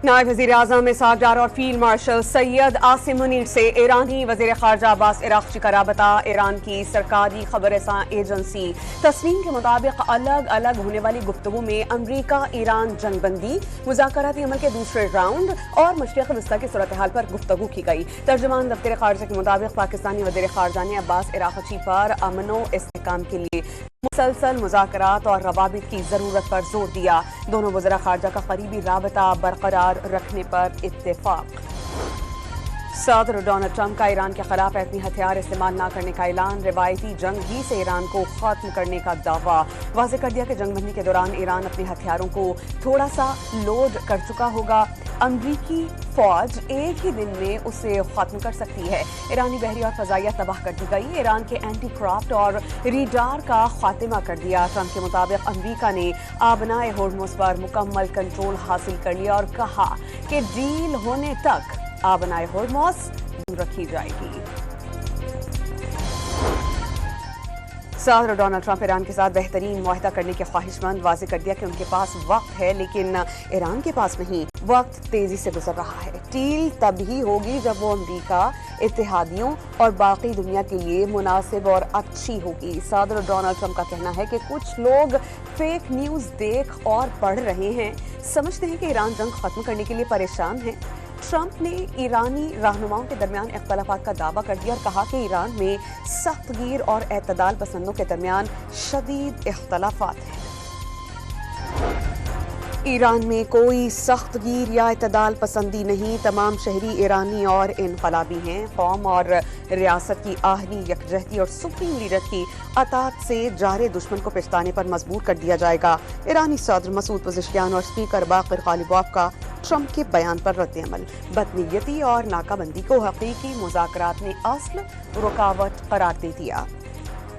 नायब वज़ीर आज़म इसहाक डार और फील्ड मार्शल सैयद आसिम मुनीर से ईरानी वज़ीर ख़ारजा अब्बास इराक़ची का राबता। ईरान की सरकारी ख़बर-ए-रसां एजेंसी तस्नीम के मुताबिक अलग अलग होने वाली गुफ्तगू में अमरीका ईरान जंगबंदी, मुज़ाकराती अमल के दूसरे राउंड और मशरिक़ वस्ता की सूरत हाल पर गुफ्तगू की गई। तर्जुमान दफ्तर ख़ारजा के मुताबिक पाकिस्तानी वज़ीर ख़ारजा ने अब्बास इराक़ची पर अमन व इस्तेहकाम के लिए मुसलसल मुज़ाकरात और रवाबित की ज़रूरत पर जोर दिया। दोनों वज़ीर ख़ारजा का करीबी राबता बरकरार रखने पर इत्तेफाक। सदर डोनाल्ड ट्रंप का ईरान के खिलाफ एटमी हथियार इस्तेमाल न करने का ऐलान। रिवायती जंग ही से ईरान को खत्म करने का दावा। वाज़ेह कर दिया कि जंगबंदी के दौरान ईरान अपने हथियारों को थोड़ा सा लोड कर चुका होगा। अमरीकी फौज एक ही दिन में उसे खत्म कर सकती है। ईरानी बहरी और फजाइया तबाह कर दी गई। ईरान के एंटी क्राफ्ट और रीडार का खात्मा कर दिया। ट्रंप के मुताबिक अमरीका ने आबनाए होर्मुज़ पर मुकम्मल कंट्रोल हासिल कर लिया और कहा कि डील होने तक आबनाए होर्मुज़ रखी जाएगी। सदर डोनाल्ड ट्रंप ईरान के साथ बेहतरीन मुआहदा करने के ख्वाहिशमंद। वाज़ेह कर दिया कि उनके पास वक्त है लेकिन ईरान के पास नहीं। वक्त तेजी से गुजर रहा है। डील तभी होगी जब वो अमरीका, इत्तेहादियों और बाकी दुनिया के लिए मुनासिब और अच्छी होगी। सदर डोनाल्ड ट्रंप का कहना है कि कुछ लोग फेक न्यूज़ देख और पढ़ रहे हैं, समझते हैं कि ईरान जंग खत्म करने के लिए परेशान है। ट्रंप ने ईरानी रहनुमाओं के दरमियान इख्तलाफात का दावा कर दिया और कहा कि ईरान में सख्तगीर और एतदाल पसंदों के दरमियान शदीद इख्तलाफात हैं। ईरान में कोई सख्तगीर या एतदाल पसंदी नहीं। तमाम शहरी ईरानी और इनकलाबी हैं। कौम और रियासत की आहनी यकजहती और सुप्रीम लीडर की अतात से जारे दुश्मन को पिछताने पर मजबूर कर दिया जाएगा। ईरानी सदर मसूद पज़ेश्कियान और स्पीकर बाक़िर ग़ालिबॉफ का ट्रंप के बयान पर रद्द-ए-अमल। बदनीयती और नाकाबंदी को हकीकी मुज़ाकरात में असल रुकावट करार दे दिया।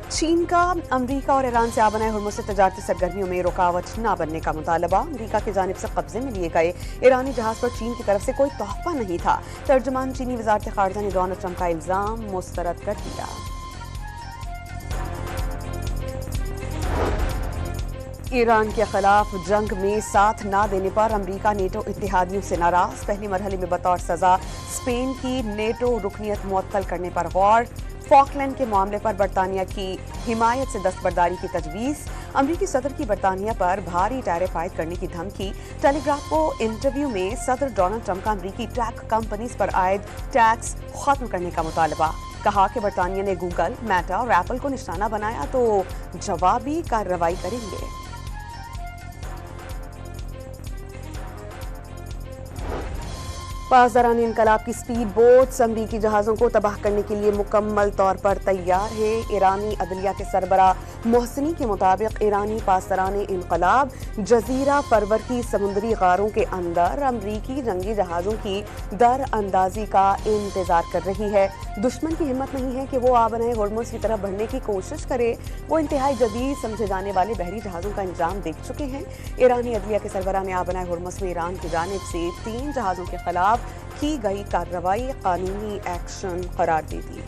चीन का अमरीका और ईरान से आबनाए होर्मुज़ से तजारती सरगर्मियों में रुकावट न बनने का मुतालबा। अमरीका की जानिब से कब्जे में लिए गए ईरानी जहाज पर चीन की तरफ से कोई तोहफा नहीं था। तर्जुमान चीनी वज़ारत ख़ारजा ने डोनाल्ड ट्रंप का इल्ज़ाम मुस्तरद कर दिया। ईरान के खिलाफ जंग में साथ न देने पर अमरीका नेटो इत्तेहादियों से नाराज। पहले मरहले में बतौर सजा स्पेन की नेटो रुकनियत मुअत्तल करने पर गौर। फॉकलैंड के मामले पर बरतानिया की हिमायत से दस्तबरदारी की तजवीज़। अमरीकी सदर की बरतानिया पर भारी टैरिफ आयद करने की धमकी। टेलीग्राफ को इंटरव्यू में सदर डोनाल्ड ट्रंप का अमरीकी टैक कंपनीज पर आयद टैक्स खत्म करने का मुतालबा। कहा कि बरतानिया ने गूगल, मेटा और एप्पल को निशाना बनाया तो जवाबी कार्रवाई करेंगे। पासदारान इनकलाब की स्पीड बोट्स अमरीकी जहाज़ों को तबाह करने के लिए मुकम्मल तौर पर तैयार है। ईरानी अदलिया के सरबरा मोहसिनी के मुताबिक ईरानी पासदारान इनकलाब जजीरा परवर की समुद्री गारों के अंदर अमरीकी जंगी जहाज़ों की दर अंदाजी का इंतजार कर रही है। दुश्मन की हिम्मत नहीं है कि वो आबनाए होर्मुज़ की तरफ बढ़ने की कोशिश करे। वो इंतहाई जदीद समझे जाने वाले बहरी जहाज़ों का इंजाम देख चुके हैं। ईरानी अदलिया के सरबरा ने आबनाए होर्मुज़ में ईरान की जानिब से 3 जहाज़ों के खिलाफ की गई कार्रवाई कानूनी एक्शन करार दे दी।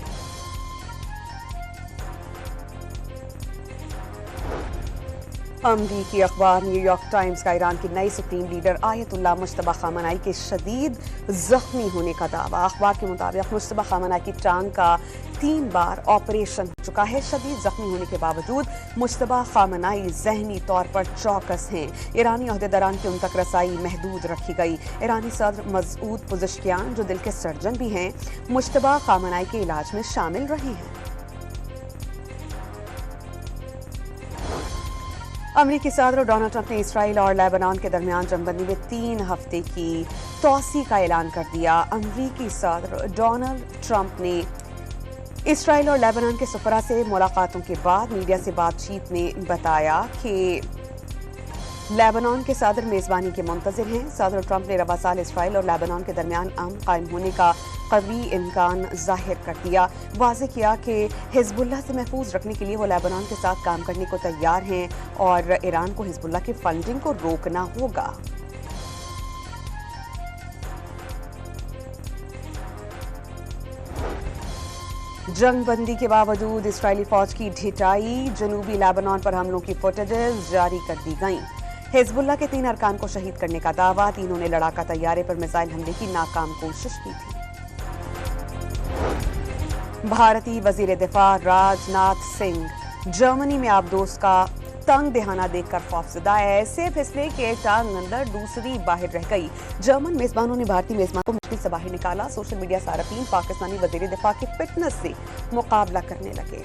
अमरीकी अखबार न्यूयॉर्क टाइम्स का ईरान की नई सुप्रीम लीडर आयतुल्लाह मुश्तबा खामनाई के शदीद जख्मी होने का दावा। अखबार के मुताबिक मुश्तबा खामनाई की टांग का 3 बार ऑपरेशन हो चुका है। शदीद जख्मी होने के बावजूद मुश्तबा खामनाई जहनी तौर पर चौकस हैं। ईरानी अहदेदारान की उन तक रसाई महदूद रखी गई। ईरानी सदर मसूद पज़ेश्कियान जो दिल के सर्जन भी हैं, मुश्तबा खामनाई के इलाज में शामिल रहे हैं। अमरीकी सदर डोनाल्ड ट्रंप ने इसराइल और लेबनान के दरमियान जंगबंदी में 3 हफ्ते की तोसी का ऐलान कर दिया। अमरीकी सदर डोनाल्ड ट्रंप ने इसराइल और लेबनान के सफरा से मुलाकातों के बाद मीडिया से बातचीत में बताया कि लेबनान के सदर मेज़बानी के मुंतज़िर हैं। सदर ट्रंप ने रबा साल इसराइल और लेबनान के दरमियान अमन कायम होने का कवी इम्कान जाहिर कर दिया। वाज़ेह किया कि हिज़्बुल्लाह से महफूज रखने के लिए वो लेबनान के साथ काम करने को तैयार हैं और ईरान को हिज़्बुल्लाह की फंडिंग को रोकना होगा। जंगबंदी के बावजूद इसराइली फौज की ढिठाई। जनूबी लेबनान पर हमलों की फुटेजेस जारी कर दी गईं। हिजबुल्लाह के 3 अरकान को शहीद करने का दावा। तीनों ने लड़ाका तैयारे पर मिसाइल हमले की नाकाम कोशिश की थी। भारतीय वजीर दिफा राजनाथ सिंह जर्मनी में आबदोस का तंग दहाना देखकर खौफजदा है। ऐसे फिसले के टांग अंदर दूसरी बाहर रह गई। जर्मन मेजबानों ने भारतीय मेजबान को मुश्किल से बाहर निकाला। सोशल मीडिया सारफीन पाकिस्तानी वजीर दिफा की फिटनेस से मुकाबला करने लगे।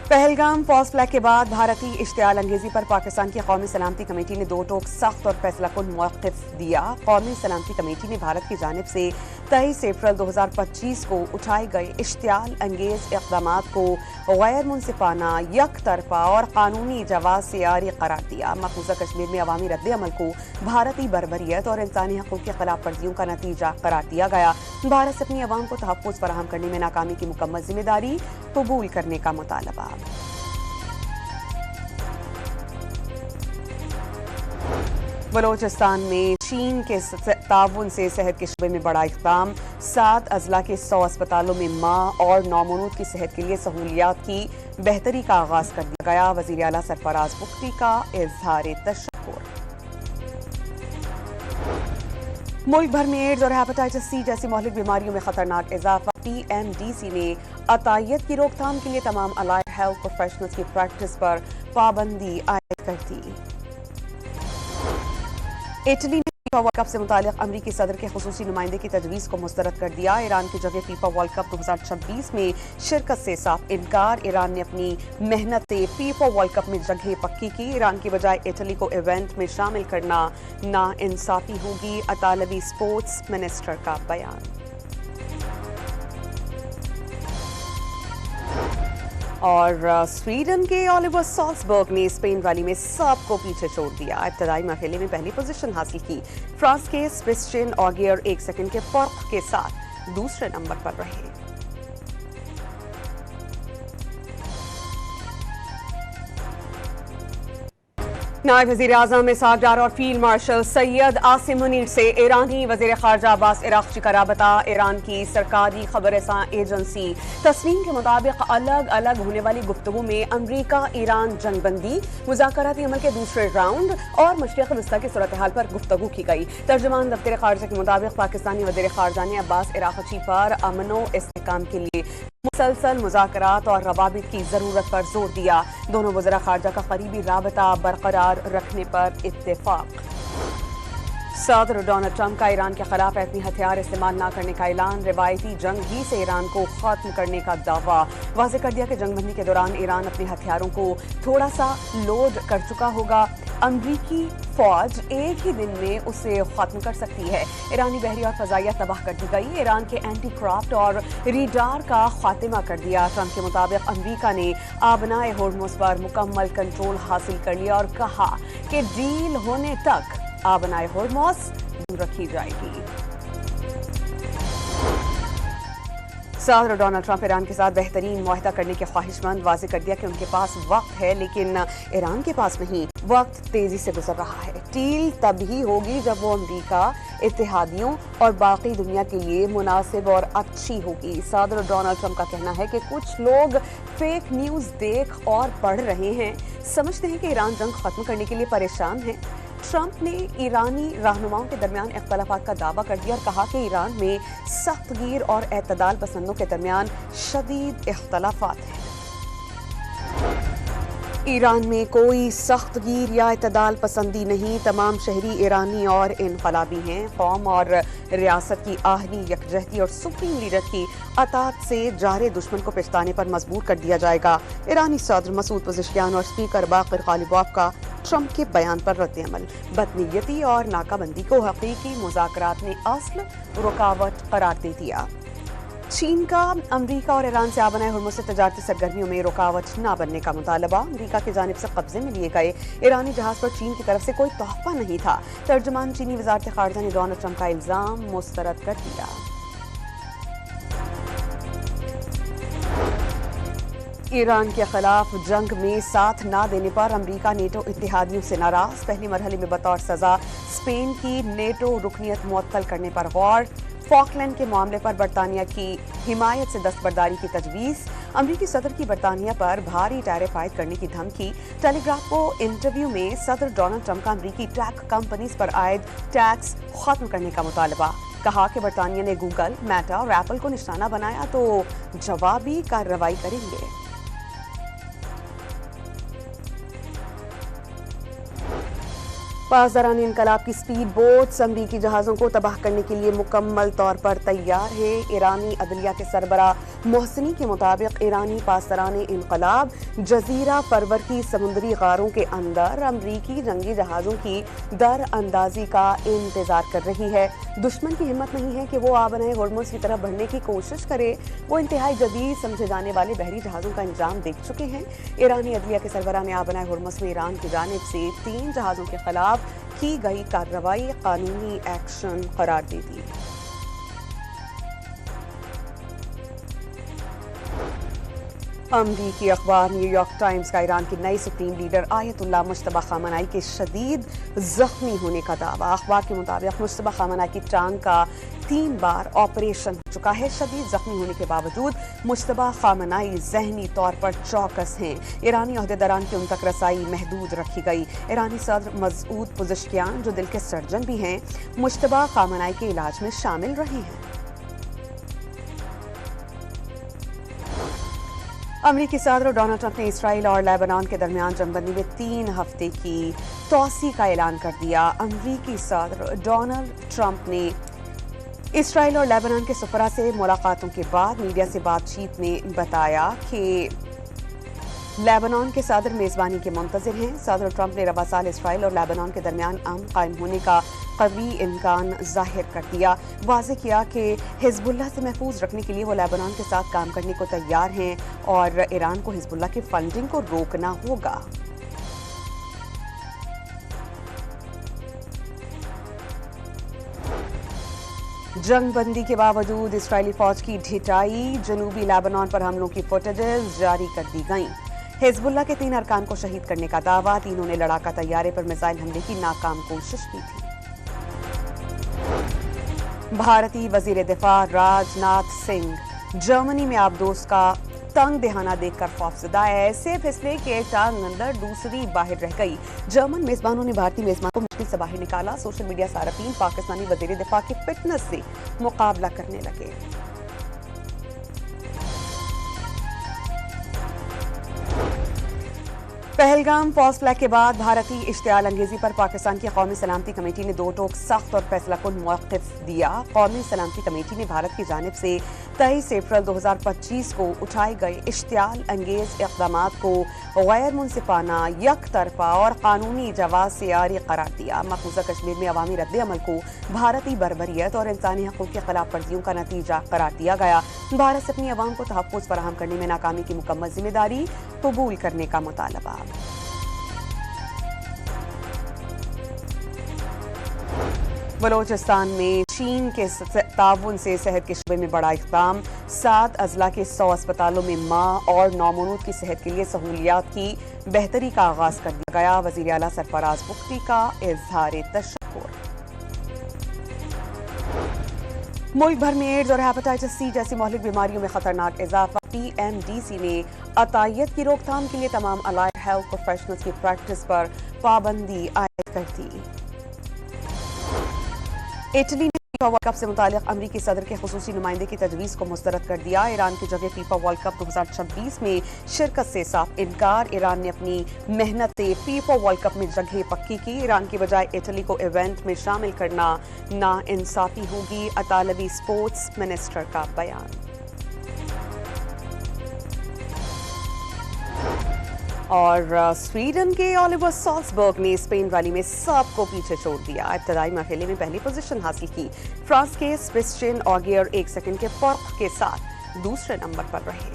पहलगाम फॉल्स फ्लैग के बाद भारतीय इश्तियाल अंगेजी पर पाकिस्तान की कौमी सलामती कमेटी ने 2 टोक सख्त और फैसलाकुन मौक़िफ़ दिया। कौमी सलामती कमेटी ने भारत की जानिब से 23 अप्रैल 2025 को उठाए गए इश्तियाल अंगेज इक़दामात को गैर मुनसिफाना, यक तरफा और कानूनी जवाज़ से आरी करार दिया। मक़बूज़ा कश्मीर में अवामी रद्द-ए-अमल को भारतीय बर्बरियत और इंसानी हक़ूक़ की खिलाफ वर्जियों का नतीजा करार दिया गया। भारत से अपनी अवाम को तहफ़्फ़ुज़ फराहम करने में नाकामी की मुकम्मल जिम्मेदारी कबूल करने का मुतालबा। बलोचिस्तान में चीन के ताउन से सेहत के शोबे में बड़ा इक़दाम। 7 अजला के 100 अस्पतालों में माँ और नौमौलूद की सेहत के लिए सहूलियात की बेहतरी का आगाज कर दिया गया। वज़ीर आला सरफराज बुख्ती का इज़हार तशक्कुर। मुल्क भर में एड्स और हेपेटाइटिस सी जैसी मौलिक बीमारियों में खतरनाक इजाफा। PMDC ने अतायत की रोकथाम के लिए तमाम अलाइड हेल्थ प्रोफेशनल्स की प्रैक्टिस पर पाबंदी आयद कर दी। इटली ने फीफा वर्ल्ड कप से मुतालिक अमरीकी सदर के खुसूसी नुमाइंदे की तजवीज़ को मुस्तरद कर दिया। ईरान की जगह फीफा वर्ल्ड कप 2026 में शिरकत से साफ इनकार। ईरान ने अपनी मेहनत से फीफा वर्ल्ड कप में जगह पक्की की। ईरान की बजाय इटली को इवेंट में शामिल करना नाइंसाफी होगी। अतालवी स्पोर्ट्स मिनिस्टर का बयान। और स्वीडन के ओलिवर सॉल्सबर्ग ने स्पेन रैली में सबको पीछे छोड़ दिया। इब्तदाई मरहले में पहली पोजीशन हासिल की। फ्रांस के सेबेस्टियन ऑगियर 1 सेकंड के फर्क के साथ दूसरे नंबर पर रहे। नायब वज़ीर आज़म इसहाक डार और फील्ड मार्शल सैयद आसिम मुनीर से ईरानी वज़ीर ख़ारजा अब्बास इराक़ची का राबता। ईरान की सरकारी ख़बर-ए-रसां एजेंसी तस्नीम के मुताबिक अलग अलग होने वाली गुफ्तगू में अमरीका ईरान जंगबंदी, मुज़ाकराती अमल के दूसरे राउंड और मशरिक़ वस्ता की सूरत हाल पर गुफ्तगू की गई। तर्जुमान दफ्तर ख़ारजा के मुताबिक पाकिस्तानी वज़ीर ख़ारजा ने अब्बास इराक़ची पर अमनो इस्तेहकाम के लिए मुसलसल मुज़ाकरात और रवाबित की ज़रूरत पर जोर दिया। दोनों वज़ीर ख़ारजा का करीबी राबता बरकरार रखने पर इत्तेफाक। सदर डोनाल्ड ट्रंप का ईरान के खिलाफ एटमी हथियार इस्तेमाल न करने का ऐलान। रिवायती जंग ही से ईरान को खत्म करने का दावा। वाज़ेह कर दिया कि जंगबंदी के दौरान ईरान अपने हथियारों को थोड़ा सा लोड कर चुका होगा। अमरीकी फौज एक ही दिन में उसे खत्म कर सकती है। ईरानी बहरी और फजाइया तबाह कर दी गई। ईरान के एंटी क्राफ्ट और रीडार का खात्मा कर दिया। ट्रंप के मुताबिक अमरीका ने आबनाए होर्मुज़ पर मुकम्मल कंट्रोल हासिल कर लिया और कहा कि डील होने तक आबनाए होर्मुज़ दूर रखी जाएगी। सदर डोनाल्ड ट्रंप ईरान के साथ बेहतरीन मुआहदा करने के ख्वाहिशमंद। वाज़ेह कर दिया कि उनके पास वक्त है लेकिन ईरान के पास नहीं। वक्त तेजी से गुजर रहा है। डील तभी होगी जब वो अमरीका, इत्तेहादियों और बाकी दुनिया के लिए मुनासिब और अच्छी होगी। सदर डोनाल्ड ट्रंप का कहना है कि कुछ लोग फेक न्यूज़ देख और पढ़ रहे हैं, समझते हैं कि ईरान जंग खत्म करने के लिए परेशान है। ट्रंप ने ईरानी रहनुमाओं के दरमियान इख्तलाफात का दावा कर दिया और कहा कि ईरान में सख्तगीर और एतदाल पसंदों के दरमियान शदीद इख्तलाफात हैं। ईरान में कोई सख्तगीर या एतदाल पसंदी नहीं। तमाम शहरी ईरानी और इनकलाबी हैं। कौम और रियासत की आहली यकजहती और सुप्रीम लीडर की अतात से जारे दुश्मन को पिछताने पर मजबूर कर दिया जाएगा। ईरानी सदर मसूद पज़ेश्कियान और स्पीकर बाक़िर ग़ालिबॉफ का ट्रंप के बयान पर रद्द-ए-अमल। बदनीयती और नाकाबंदी को हकीकी मुज़ाकरात में असल रुकावट करार दे दिया। चीन का अमरीका और ईरान से आबनाए होर्मुज़ से तजारती सरगर्मियों में रुकावट न बनने का मुतालबा। अमरीका की जानिब से कब्जे में लिए गए ईरानी जहाज पर चीन की तरफ से कोई तोहफा नहीं था। तर्जुमान चीनी वज़ारत ख़ारजा ने डोनाल्ड ट्रंप का इल्ज़ाम मुस्तरद कर दिया। ईरान के खिलाफ जंग में साथ न देने पर अमरीका नेटो इत्तेहादियों से नाराज। पहले मरहले में बतौर सजा स्पेन की नेटो रुकनियत मुअत्तल करने पर गौर। फॉकलैंड के मामले पर बरतानिया की हिमायत से दस्तबरदारी की तजवीज़। अमरीकी सदर की बरतानिया पर भारी टैरिफ आयद करने की धमकी। टेलीग्राफ को इंटरव्यू में सदर डोनाल्ड ट्रंप का अमरीकी टेक कंपनीज पर आयद टैक्स खत्म करने का मुतालबा। कहा कि बरतानिया ने गूगल, मेटा और एप्पल को निशाना बनाया तो जवाबी कार्रवाई करेंगे। पासदारान इनकलाब की स्पीड बोट्स अमरीकी जहाज़ों को तबाह करने के लिए मुकम्मल तौर पर तैयार है। ईरानी अदलिया के सरबरा मोहसिनी के मुताबिक ईरानी पासदारान इनकलाब जजीरा परवर की समुद्री गारों के अंदर अमरीकी जंगी जहाज़ों की दर अंदाजी का इंतजार कर रही है। दुश्मन की हिम्मत नहीं है कि वो आबनाए होर्मुज़ की तरफ बढ़ने की कोशिश करे। वो इंतहाई जदीद समझे जाने वाले बहरी जहाज़ों का इंजाम देख चुके हैं। ईरानी अदलिया के सरबरा ने आबनाए होर्मुज़ में ईरान की जानिब से 3 जहाज़ों के खिलाफ की गई कार्रवाई कानूनी एक्शन करार दे दी। अमरीकी अखबार न्यूयॉर्क टाइम्स का ईरान की नई सुप्रीम लीडर आयतुल्लाह मुश्तबा खामनाई के शदीद जख्मी होने का दावा। अखबार के मुताबिक मुश्तबा खामनाई की टांग का 3 बार ऑपरेशन हो चुका है। शदीद जख्मी होने के बावजूद मुश्तबा खामनाई जहनी तौर पर चौकस हैं। ईरानी अहदेदारान की उन तक रसाई महदूद रखी गई। ईरानी सदर मसूद पुज़िशकियान, जो दिल के सर्जन भी हैं, मुश्तबा खामनाई के इलाज में शामिल रहे हैं। अमरीकी सदर डोनाल्ड ट्रंप ने इसराइल और लेबनान के दरमियान जंगबंदी में 3 हफ्ते की तोसी का ऐलान कर दिया। अमरीकी सदर डोनाल्ड ट्रंप ने इसराइल और लेबनान के सफरा से मुलाकातों के बाद मीडिया से बातचीत में बताया कि लेबनान के सदर मेजबानी के मुंतजिर हैं। सदर ट्रंप ने रबा साल इसराइल और लेबनान के दरमियान अमन कायम होने का कवी इम्कान जाहिर कर दिया। वाज़ेह किया कि हिजबुल्लाह से महफूज रखने के लिए वो लेबनान के साथ काम करने को तैयार हैं और ईरान को हिजबुल्लाह की फंडिंग को रोकना होगा। जंगबंदी के बावजूद इसराइली फौज की ढिठाई, जनूबी लेबनान पर हमलों की फुटेजेस जारी कर दी गईं। हिजबुल्लाह के 3 अरकान को शहीद करने का दावा। तीनों ने लड़ाका तैयारे पर मिसाइल हमले की नाकाम कोशिश की थी। भारतीय वजीर दिफा राजनाथ सिंह जर्मनी में आबदोस का तंग दहाना देखकर खौफजदा है। ऐसे फिसले के टांग अंदर दूसरी बाहर रह गई। जर्मन मेजबानों ने भारतीय मेजबान को मुश्किल से बाहर निकाला। सोशल मीडिया सारफीन पाकिस्तानी वजीर दिफा की फिटनेस से मुकाबला करने लगे। पहलगाम फॉल्स फ्लैग के बाद भारतीय इश्तियाल अंगेजी पर पाकिस्तान की कौमी सलामती कमेटी ने 2 टोक सख्त और फैसला कुन मौक़िफ़ दिया। कौमी सलामती कमेटी ने भारत की जानिब से 23 अप्रैल 2025 को उठाए गए इश्तियाल अंगेज इक़दामात को गैर मुनसिफाना, यकतरफा और कानूनी जवाज़ से आरी करार दिया। मक़बूज़ा कश्मीर में अवामी रद्द-ए-अमल को भारतीय बर्बरियत और इंसानी हक़ूक़ की खिलाफ वर्जियों का नतीजा करार दिया गया। भारत से अपनी अवाम को तहफ़्फ़ुज़ फराहम करने में नाकामी की मुकम्मल जिम्मेदारी कबूल करने का मुतालबा। बलोचिस्तान में चीन के ताउन से सेहत के शोबे में बड़ा इक़दाम। 7 अजला के 100 अस्पतालों में माँ और नौमौलूद की सेहत के लिए सहूलियात की बेहतरी का आगाज कर दिया गया। वज़ीर आला सरफराज बुख्ती का इज़हार तशक्कुर। मुल्क भर में एड्स और हेपेटाइटिस सी जैसी मौलिक बीमारियों में खतरनाक इजाफा। PMDC ने अतायत की रोकथाम के लिए तमाम अलाइड हेल्थ प्रोफेशनल्स की प्रैक्टिस पर पाबंदी आयद कर दी। इटली ने फीफा वर्ल्ड कप से मुतालिक अमरीकी सदर के खुसूसी नुमाइंदे की तजवीज़ को मुस्तरद कर दिया। ईरान की जगह फीफा वर्ल्ड कप 2026 में शिरकत से साफ इनकार। ईरान ने अपनी मेहनत से फीफा वर्ल्ड कप में जगह पक्की की। ईरान की बजाय इटली को इवेंट में शामिल करना नाइंसाफी होगी। अतालवी स्पोर्ट्स मिनिस्टर का बयान। और स्वीडन के ओलिवर सॉल्सबर्ग ने स्पेन रैली में सबको पीछे छोड़ दिया। इब्तदाई मरहले में पहली पोजीशन हासिल की। फ्रांस के सेबेस्टियन ऑगियर 1 सेकंड के फर्क के साथ दूसरे नंबर पर रहे।